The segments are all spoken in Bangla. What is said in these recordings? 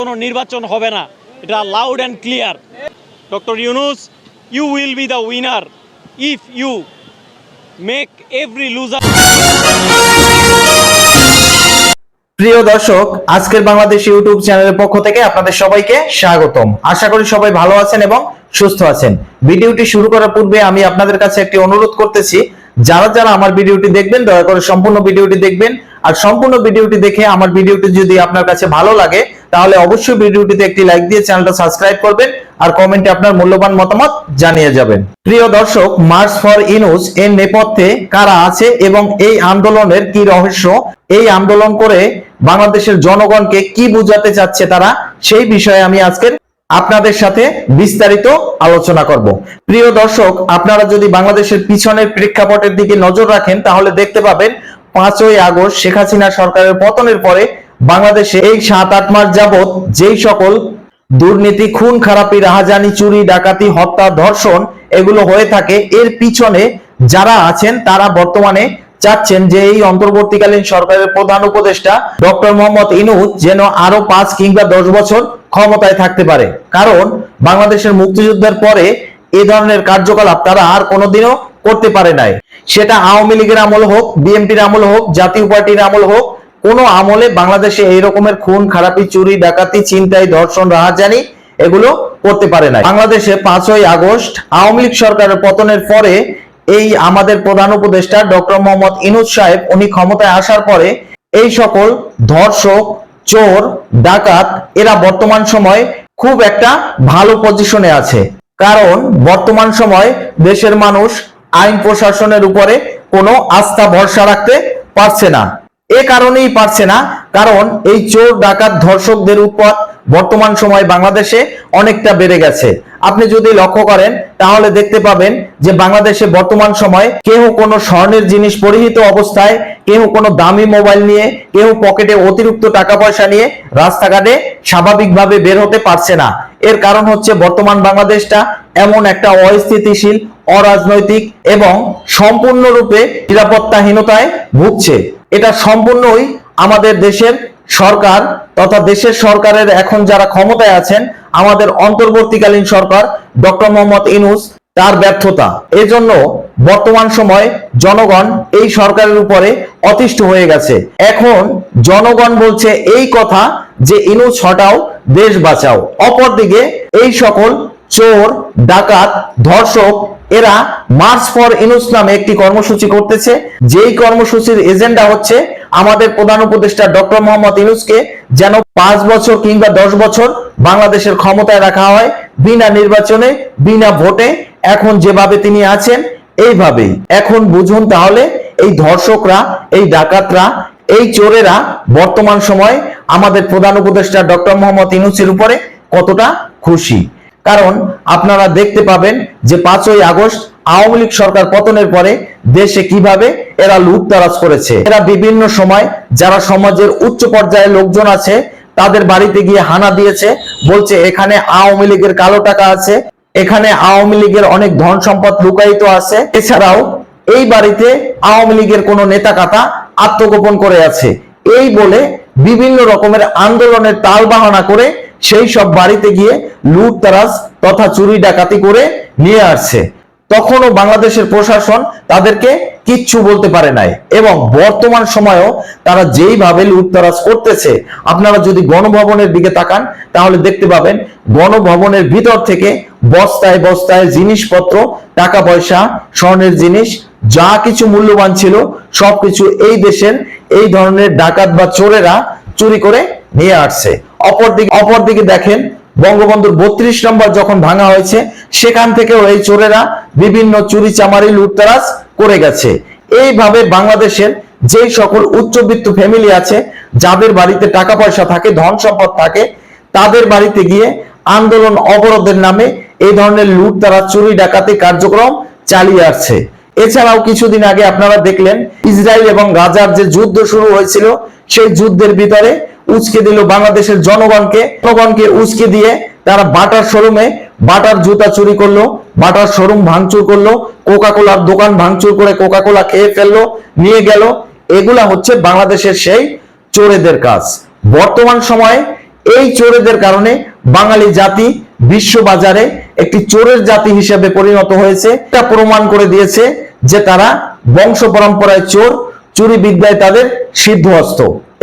কোনো নির্বাচন হবে না, এটা loud and clear. Doctor Yunus, you will be the winner if you make every loser. প্রিয় দর্শক, আজকের বাংলাদেশ ইউটিউব চ্যানেলের পক্ষ থেকে আপনাদের সবাইকে স্বাগতম। আশা করি সবাই ভালো আছেন এবং সুস্থ আছেন। ভিডিওটি শুরু করার পূর্বে আমি আপনাদের কাছে একটি অনুরোধ করতেছি, যারা যারা আমার ভিডিওটি দেখবেন দয়া করে সম্পূর্ণ ভিডিওটি দেখবেন। আর সম্পূর্ণ ভিডিওটি দেখে আমার ভিডিওটি যদি আপনার কাছে ভালো লাগে তাহলে অবশ্যই ভিডিওটিতে একটি লাইক দিয়ে চ্যানেলটা সাবস্ক্রাইব করবেন আর কমেন্টে আপনার মূল্যবান মতামত জানিয়ে যাবেন। প্রিয় দর্শক, মার্চ ফর ইউনূস এর নেপথ্যে কারা আছে এবং এই আন্দোলনের কি রহস্য, এই আন্দোলন করে বাংলাদেশের জনগণকে কি বোঝাতে চাচ্ছে তারা, সেই বিষয়ে আমি আজকের আপনাদের সাথে বিস্তারিত আলোচনা করব। প্রিয় দর্শক, আপনারা যদি বাংলাদেশের পিছনের প্রেক্ষাপটের দিকে নজর রাখেন তাহলে দেখতে পাবেন 5ই আগস্ট শেখ হাসিনা সরকারের পতনের পরে বাংলাদেশে এই 7-8 মাস যাবত যেই সকল দুর্নীতি, খুন খারাপি, রাহাজানি, চুরি, ডাকাতি, হত্যা, ধর্ষণ এগুলো হয়ে থাকে, এর পিছনে যারা আছেন তারা বর্তমানে চাচ্ছেন যে এই অন্তর্বর্তীকালীন সরকারের প্রধান উপদেষ্টা ডক্টর মোহাম্মদ ইউনূস যেন আরো 5 কিংবা 10 বছর ক্ষমতায় থাকতে পারে। কারণ বাংলাদেশের মুক্তিযুদ্ধের পরে এই ধরনের কার্যকলাপ তারা আর কোনোদিনও করতে পারে নাই। সেটা আওয়ামী লীগের আমল হোক, বিএনপির আমল হোক, জাতীয় পার্টির আমল হোক, কোনো আমলে বাংলাদেশে এই রকমের খুন খারাপি, চুরি, ডাকাতি, ছিনতাই, ধর্ষণ, রাহাজানি এগুলো করতে পারে না। বাংলাদেশে 5ই আগস্ট আওয়ামী লীগ সরকারের পতনের পরে এই আমাদের প্রধান উপদেষ্টা ডক্টর মোহাম্মদ ইউনূস সাহেব উনি ক্ষমতায় আসার পরে এই সকল ধর্ষক, চোর, ডাকাত এরা বর্তমান সময় খুব একটা ভালো পজিশনে আছে। কারণ বর্তমান সময় দেশের মানুষ আইন প্রশাসনের উপরে কোনো আস্থা ভরসা রাখতে পারছে না। এ কারণেই পারছে না, কারণ এই চোর, ডাকাত, ধর্ষকদের উৎপাত বর্তমান সময় বাংলাদেশে অনেকটা বেড়ে গেছে। আপনি যদি লক্ষ্য করেন তাহলে দেখতে পাবেন যে বাংলাদেশে বর্তমান সময় কেউ কোনো স্বর্ণের জিনিস পরিহিত অবস্থায়, কেউ কোনো দামি মোবাইল নিয়ে, কেউ পকেটে অতিরিক্ত টাকা পয়সা নিয়ে রাস্তাঘাটে স্বাভাবিকভাবে বের হতে পারছে না। এর কারণ হচ্ছে বর্তমান বাংলাদেশটা এমন একটা অস্থিতিশীল, অরাজনৈতিক এবং সম্পূর্ণরূপে নিরাপত্তাহীনতায় ভুগছে। এটা সম্পূর্ণই আমাদের দেশের সরকার তথা দেশের সরকারের এখন যারা ক্ষমতায় আছেন, আমাদের অন্তর্বর্তীকালীন সরকার ডক্টর মোহাম্মদ ইউনূস, তার ব্যর্থতা। এজন্য বর্তমান সময় জনগণ এই সরকারের উপরে অতিষ্ঠ হয়ে গেছে। এখন জনগণ বলছে এই কথা যে ইউনূস হটাও, দেশ বাঁচাও। অপরদিকে এই সকল চোর, ডাকাত, ধর্ষক এরা মার্চ ফর ইউনূস নামে একটি কর্মসূচি করতেছে, যেই কর্মসূচির এজেন্ডা হচ্ছে আমাদের প্রধান উপদেষ্টা ডক্টর মোহাম্মদ ইউনূসকে যেন 5 বছর কিংবা 10 বছর বাংলাদেশের ক্ষমতায় রাখা হয় বিনা নির্বাচনে, বিনা ভোটে। এখন যেভাবে তিনি আছেন এইভাবেই। এখন বুঝুন তাহলে এই ধর্ষকরা, এই ডাকাতরা, এই চোরেরা বর্তমান সময় আমাদের প্রধান উপদেষ্টা ডক্টর মোহাম্মদ ইউনূসের উপরে কতটা খুশি। কারণ আপনারা দেখতে পাবেন যে 5ই আগস্ট আওয়ামী লীগ সরকার পতনের পরে দেশে কিভাবে এরা লুটতরাজ করেছে। এরা বিভিন্ন সময় যারা সমাজের উচ্চ পর্যায়ের লোকজন আছে তাদের বাড়িতে গিয়ে হানা দিয়েছে, বলছে এখানে আওয়ামী লীগের কালো টাকা আছে, এখানে আওয়ামী লীগের অনেক ধন সম্পদ লুকায়িত আছে। এছাড়াও এই বাড়িতে আওয়ামী লীগের কোনো নেতা কাতা আত্মগোপন করে আছে, এই বলে বিভিন্ন রকমের আন্দোলনের তাল বাহানা করে সেই সব বাড়িতে গিয়ে লুটতরাজ তথা চুরি ডাকাতি করে নিয়ে আসছে। তখনও বাংলাদেশের প্রশাসন তাদেরকে কিচ্ছু বলতে পারে নাই। এবং বর্তমান সময়েও তারা যেইভাবে লুটতরাজ করতেছে, আপনারা যদি গণভবনের দিকে তাকান তাহলে দেখতে পাবেন গণভবনের ভিতর থেকে বস্তায় বস্তায় জিনিসপত্র, টাকা পয়সা, স্বর্ণের জিনিস যা কিছু মূল্যবান ছিল সবকিছু এই দেশের এই ধরনের ডাকাত বা চোরেরা চুরি করে নিয়ে আসছে। অপরদিকে দেখেন বঙ্গবন্ধুর 32 নম্বর যখন ভাঙা হয়েছে সেখান থেকেও এই চোরেরা বিভিন্ন চুরি চামারি লুটতরাজ করে গেছে। এইভাবে বাংলাদেশের যে সকল উচ্চবিত্ত ফ্যামিলি আছে, যাদের বাড়িতে টাকা পয়সা থাকে, ধন সম্পদ থাকে, তাদের বাড়িতে গিয়ে আন্দোলন অবরোধের নামে এই ধরনের লুটতরাজ, চুরি ডাকাতি কার্যক্রম চালিয়ে আসছে। এছাড়াও কিছুদিন আগে আপনারা দেখলেন ইসরায়েল এবং গাজার যে যুদ্ধ শুরু হয়েছিল, সেই যুদ্ধের ভিতরে উস্কে দিল বাংলাদেশের জনগণকে উস্কে দিয়ে তারা বাটার শোরুমে বাটার জুতা চুরি করলো, বাটার শোরুম ভাঙচুর করলো, কোকা কোলার দোকান ভাঙচুর করে কোকা কোলা খেয়ে ফেললো, নিয়ে গেল। এগুলা হচ্ছে বাংলাদেশের সেই চোরেদের কাজ। বর্তমান সময়ে এই চোরেদের কারণে বাঙালি জাতি বিশ্ব বাজারে একটি চোরের জাতি হিসেবে পরিণত হয়েছে। এটা প্রমাণ করে দিয়েছে যে তারা বংশ পরম্পরায় চোর, চুরি বিদ্যায় তাদের সিদ্ধহস্ত।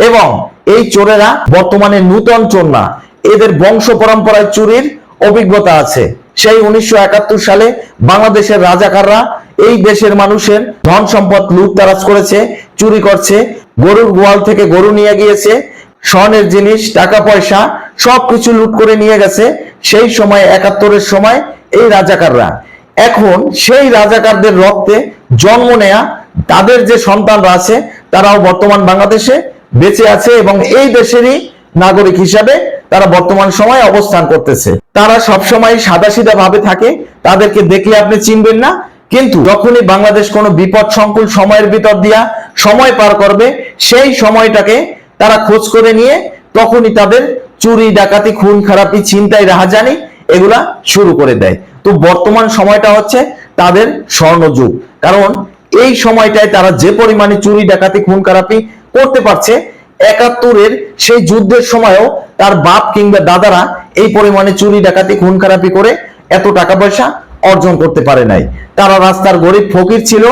এবং এই চোরেরা বর্তমানে নূতন চোর না, এদের বংশ পরম্পরায় চুরির অভিজ্ঞতা আছে। সেই 1971 সালে বাংলাদেশের রাজাকাররা এই দেশের মানুষের ধন সম্পদ লুটতরাজ করেছে, চুরি করছে, গরুর গোয়াল থেকে গরু নিয়ে গিয়েছে, স্বর্ণের জিনিস, টাকা পয়সা সবকিছু লুট করে নিয়ে গেছে। সেই সময় 71-এর সময় এই রাজাকাররা, এখন সেই রাজাকারদের রক্তে জন্ম নেয়া তাদের যে সন্তানরা আছে তারাও বর্তমান বাংলাদেশে বেঁচে আছে এবং এই দেশেরই নাগরিক হিসাবে তারা বর্তমান সময়ে অবস্থান করতেছে। তারা সবসময় সাদাসিধা ভাবে থাকে, তাদেরকে দেখলে আপনি চিনবেন না, কিন্তু যখনই বাংলাদেশ কোনো বিপদ সংকুল সময়ের ভিতর দিয়া সময় পার করবে, সেই সময়টাকে তারা খোঁজ করে নিয়ে তখনই তাদের চুরি, ডাকাতি, খুন খারাপি, ছিনতাই, রাহাজানি এগুলা শুরু করে দেয়। তো বর্তমান সময়টা হচ্ছে তাদের স্বর্ণযুগ, কারণ এই সময়টায় তারা যে পরিমাণে চুরি, ডাকাতি, খুন খারাপি করতে পারছে, 71-এর সেই যুদ্ধের সময়ও তার বাপ কিংবা দাদারা এই পরিমাণে চুরি, ডাকাতি, খুন খারাপি করে এত টাকা পয়সা অর্জন করতে পারে নাই। তারা রাস্তার গরিব ফকির ছিল,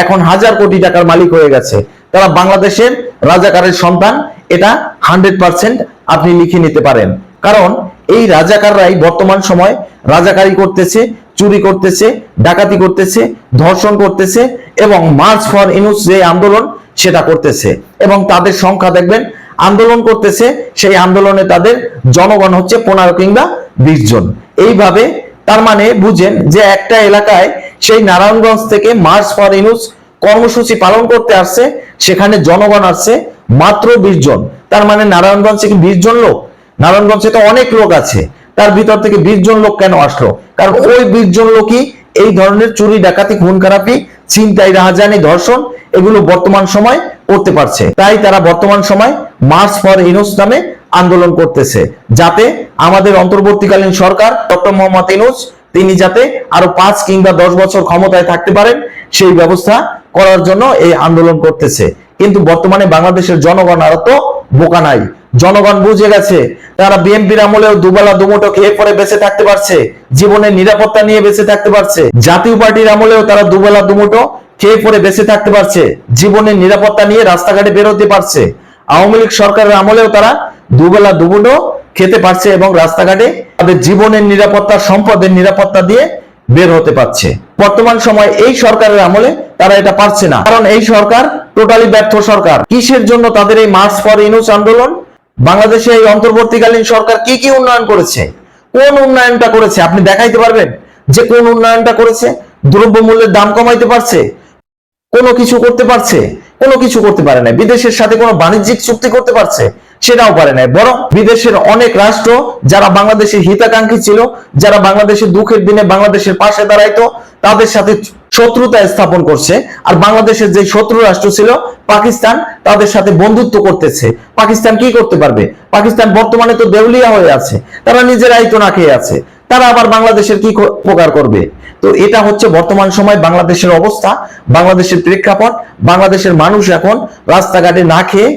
এখন হাজার কোটি টাকার মালিক হয়ে গেছে। তারা বাংলাদেশের রাজাকারের সন্তান, এটা 100% আপনি লিখে নিতে পারেন। কারণ এই রাজাকাররাই বর্তমান সময় রাজাকারি করতেছে, চুরি করতেছে, ডাকাতি করতেছে, ধর্ষণ করতেছে এবং মার্চ ফর ইউনূস যে আন্দোলন সেটা করতেছে। এবং তাদের সংখ্যা দেখবেন, আন্দোলন করতেছে, সেই আন্দোলনে তাদের জনগণ হচ্ছে 15 কিংবা 20 জন। এইভাবে তার মানে বুঝেন যে একটা এলাকায় সেই নারায়ণগঞ্জ থেকে মার্চ ফর ইউনূস কর্মসূচি পালন করতে আসছে, সেখানে জনগণ আসছে মাত্র 20 জন। তার মানে নারায়ণগঞ্জ থেকে 20 জন লোক, নারায়ণগঞ্জে তো অনেক লোক আছে, তার ভিতর থেকে 20 জন লোক কেন আসলো? কারণ ওই 20 জন লোকই এই ধরনের চুরি, ডাকাতি, খুন খারাপি, ছিনতাই, রাহাজানি, ধর্ষণ এগুলো বর্তমান সময় করতে পারছে। তাই তারা বর্তমান সময় মার্চ ফর ইউনূস নামে আন্দোলন করতেছে, যাতে আমাদের অন্তর্বর্তীকালীন সরকার ডক্টর মোহাম্মদ ইউনূস তিনি যাতে আরো 5 কিংবা 10 বছর ক্ষমতায় থাকতে পারেন, সেই ব্যবস্থা করার জন্য এই আন্দোলন করতেছে। কিন্তু বর্তমানে বাংলাদেশের জনগণ আর তো বোকা নাই, জনগণ বুঝে গেছে। তারা বিএনপির আমলেও দুবেলা দুমুঠো খেয়ে পরে বেঁচে থাকতে পারছে, জীবনের নিরাপত্তা নিয়ে বেঁচে থাকতে পারছে। জাতীয় পার্টির আমলেও তারা দুবেলা দুমুঠো খেয়ে পরে বেঁচে থাকতে পারছে, জীবনের নিরাপত্তা নিয়ে রাস্তাঘাটে বেরোতে পারছে। আওয়ামী লীগ সরকারের আমলেও তারা দুবেলা দুমুঠো খেতে পারছে এবং রাস্তাঘাটে তাদের জীবনের নিরাপত্তা, সম্পদের নিরাপত্তা দিয়ে বের হতে পারছে। বর্তমান সময় এই সরকারের আমলে তারা এটা পারছে না, কারণ এই সরকার টোটালি ব্যর্থ সরকার। কিসের জন্য তাদের এই মার্চ ফর ইউনূস আন্দোলন? বাংলাদেশে এই অন্তর্বর্তীকালীন সরকার কি কি উন্নয়ন করেছে? কোন উন্নয়নটা করেছে আপনি দেখাইতে পারবেন যে কোন উন্নয়নটা করেছে? দ্রব্যমূল্যের দাম কমাইতে পারছে? কোনো কিছু করতে পারছে? কোনো কিছু করতে পারে না। বিদেশের সাথে কোনো বাণিজ্যিক চুক্তি করতে পারছে? সেটাও পারে না। বরং বিদেশের অনেক রাষ্ট্র যারা বাংলাদেশের হিতাকাঙ্ক্ষী ছিল, যারা বাংলাদেশের দুঃখের দিনে বাংলাদেশের পাশে দাঁড়াইতো, তাদের সাথে শত্রুতা স্থাপন করছে। আর বাংলাদেশের যে শত্রু রাষ্ট্র ছিল পাকিস্তান, তাদের সাথে বন্ধুত্ব করতেছে। পাকিস্তান কি করতে পারবে? পাকিস্তান বর্তমানে তো দেউলিয়া হয়ে আছে, তারা নিজেরাই তো না খেয়ে আছে, তারা আবার বাংলাদেশের কি উপকার করবে? তো এটা হচ্ছে বর্তমান সময় বাংলাদেশের অবস্থা, বাংলাদেশের প্রেক্ষাপট। বাংলাদেশের মানুষ এখন রাস্তাঘাটে না খেয়ে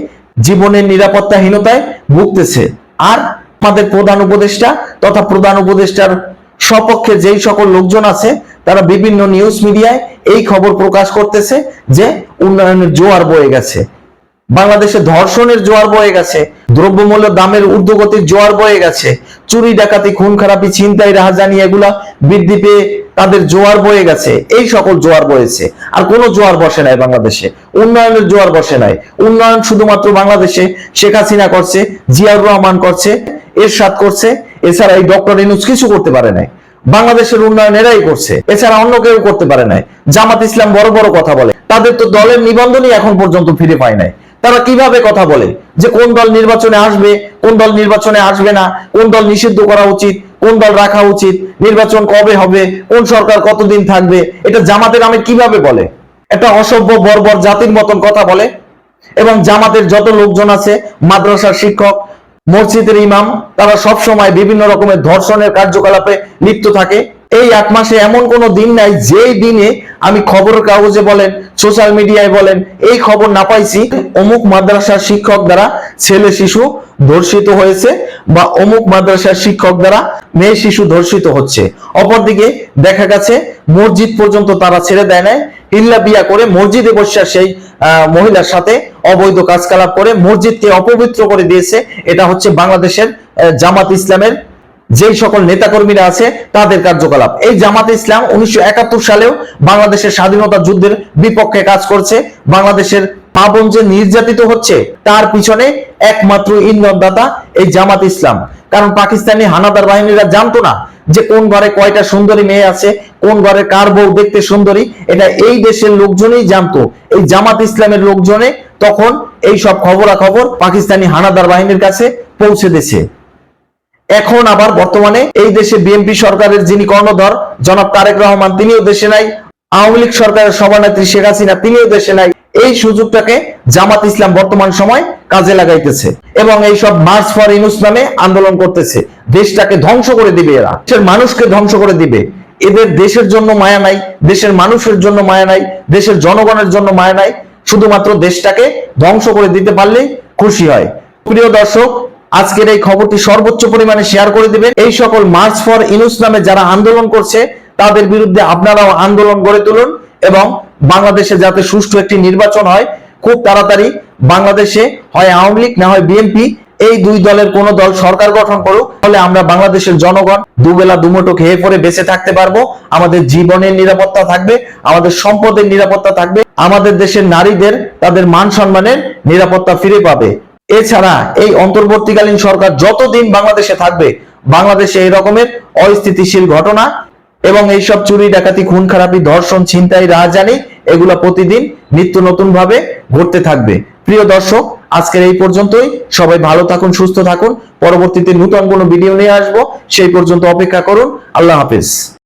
জীবনের নিরাপত্তাহীনতায় ভুগতেছে। আর আমাদের প্রধান উপদেষ্টা তথা প্রধান উপদেষ্টার সপক্ষে যেই সকল লোকজন আছে, তারা বিভিন্ন নিউজ মিডিয়ায় এই খবর প্রকাশ করতেছে যে উন্নয়নের জোয়ার বয়ে গেছে, বাংলাদেশে ধর্ষণের জোয়ার বয়ে গেছে, দ্রব্যমূল্য দামের ঊর্ধ্বগতির জোয়ার বয়ে গেছে, চুরি, ডাকাতি, খুন খারাপি, ছিনতাই, রাহাজানি এগুলা বৃদ্ধি পেয়ে তাদের জোয়ার বয়ে গেছে। এই সকল জোয়ার বয়েছে, আর কোনো জোয়ার বসে নাই বাংলাদেশে, উন্নয়নের জোয়ার বসে নাই। উন্নয়ন শুধুমাত্র বাংলাদেশে শেখ হাসিনা করছে, জিয়াউর রহমান করছে, এরশাদ করছে, এছাড়া এই ডক্টর ইউনূস কিছু করতে পারে নাই। বাংলাদেশের উন্নয়ন এরাই করছে, এছাড়া অন্য কেউ করতে পারে নাই। জামাত ইসলাম বড় বড় কথা বলে, তাদের তো দলের নিবন্ধনই এখন পর্যন্ত ফিরে পায় নাই। তারা কিভাবে কথা বলে যে কোন দল নির্বাচনে আসবে, কোন দল নির্বাচনে আসবে না, কোন দল নিষিদ্ধ করা উচিত, কোন দল রাখা উচিত, নির্বাচন কবে হবে, কোন সরকার কতদিন থাকবে, এটা জামাতের নামে কিভাবে বলে? একটা অসভ্য বর্বর জাতির মতন কথা বলে। এবং জামাতের যত লোকজন আছে, মাদ্রাসার শিক্ষক, মসজিদের ইমাম, তারা সব সময় বিভিন্ন রকমের ধর্ষণের কার্যকলাপে লিপ্ত থাকে। এই 8 মাসে এমন কোনো দিন নাই যেই দিনে আমি খবরের কাগজে বলেন, সোশ্যাল মিডিয়ায় বলেন, এই খবর না পাইছি অমুক মাদ্রাসার শিক্ষক দ্বারা ছেলে শিশু ধর্ষিত হয়েছে বা অমুক মাদ্রাসার শিক্ষক দ্বারা মেয়ে শিশু ধর্ষিত হচ্ছে। অপরদিকে দেখা গেছে মসজিদ পর্যন্ত তারা ছেড়ে দেয় নাই, ইল্লা বিয়া করে মসজিদে বসে সেই মহিলার সাথে অবৈধ কাজকলাপ করে মসজিদকে অপবিত্র করে দিয়েছে। এটা হচ্ছে বাংলাদেশের জামাত ইসলামের যেই সকল নেতাকর্মীরা আছে তাদের কার্যকলাপ। এই জামাত ইসলাম 1971 সালেও বাংলাদেশের স্বাধীনতা যুদ্ধের বিপক্ষে কাজ করছে। বাংলাদেশের মা বোন যে নির্যাতিত হচ্ছে তার পিছনে একমাত্র ইন্ধনদাতা এই জামাত ইসলাম। কারণ পাকিস্তানি হানাদার বাহিনীরা জানতো না যে কোন ঘরে কয়টা সুন্দরী মেয়ে আছে, কোন ঘরে কার বউ দেখতে সুন্দরী, এটা এই দেশের লোকজনই জানতো। এই জামাত ইসলামের লোকজনে তখন এই সব খবরাখবর পাকিস্তানি হানাদার বাহিনীর কাছে পৌঁছে দিয়েছে। এখন আবার বর্তমানে এই দেশে বিএনপি সরকারের যিনি কর্ণধর জনাব তারেক রহমান, তিনিও দেশে নাই। আওয়ামী লীগ সরকারের সভানেত্রী শেখ হাসিনা, তিনিও দেশে নাই। এই সুযোগটাকে জামাত ইসলাম বর্তমান সময় কাজে লাগাইতেছে এবং এই সব মার্চ ফর ইউনূস নামে আন্দোলন করতেছে। দেশটাকে ধ্বংস করে দিবে, এরা দেশের মানুষকে ধ্বংস করে দিবে। এদের দেশের জন্য মায়া নাই, দেশের মানুষের জন্য মায়া নাই, দেশের জনগণের জন্য মায়া নাই, শুধুমাত্র দেশটাকে ধ্বংস করে দিতে পারলেই খুশি হয়। প্রিয় দর্শক, আজকের এই খবরটি সর্বোচ্চ পরিমাণে শেয়ার করে দিবেন। এই সকল মার্চ ফর ইউনূস নামে যারা আন্দোলন করছে তাদের বিরুদ্ধে আপনারাও আন্দোলন গড়ে তুলুন এবং বাংলাদেশে যাতে সুষ্ঠু একটি নির্বাচন হয় খুব তাড়াতাড়ি। বাংলাদেশে হয় আওয়ামী লীগ না হয় বিএনপি, এই দুই দলের কোন দল সরকার গঠন করুক, তাহলে আমরা বাংলাদেশের জনগণ দুবেলা দুমুঠো খেয়ে পরে বেঁচে থাকতে পারবো। আমাদের জীবনের নিরাপত্তা থাকবে, আমাদের সম্পদের নিরাপত্তা থাকবে, আমাদের দেশের নারীদের তাদের মান সম্মানের নিরাপত্তা ফিরে পাবে। এছাড়া এই অন্তর্বর্তীকালীন সরকার যতদিন বাংলাদেশে থাকবে, বাংলাদেশে এই রকমের অস্থিতিশীল ঘটনা এবং এইসব চুরি ডাকাতি খুন খারাপি ধর্ষণ ছিনতাই রাহাজানি এগুলা প্রতিদিন নিত্য নতুন ভাবে ঘটতে থাকবে। প্রিয় দর্শক, আজকের এই পর্যন্তই। সবাই ভালো থাকুন, সুস্থ থাকুন। পরবর্তীতে নতুন কোনো ভিডিও নিয়ে আসবো, সেই পর্যন্ত অপেক্ষা করুন। আল্লাহ হাফেজ।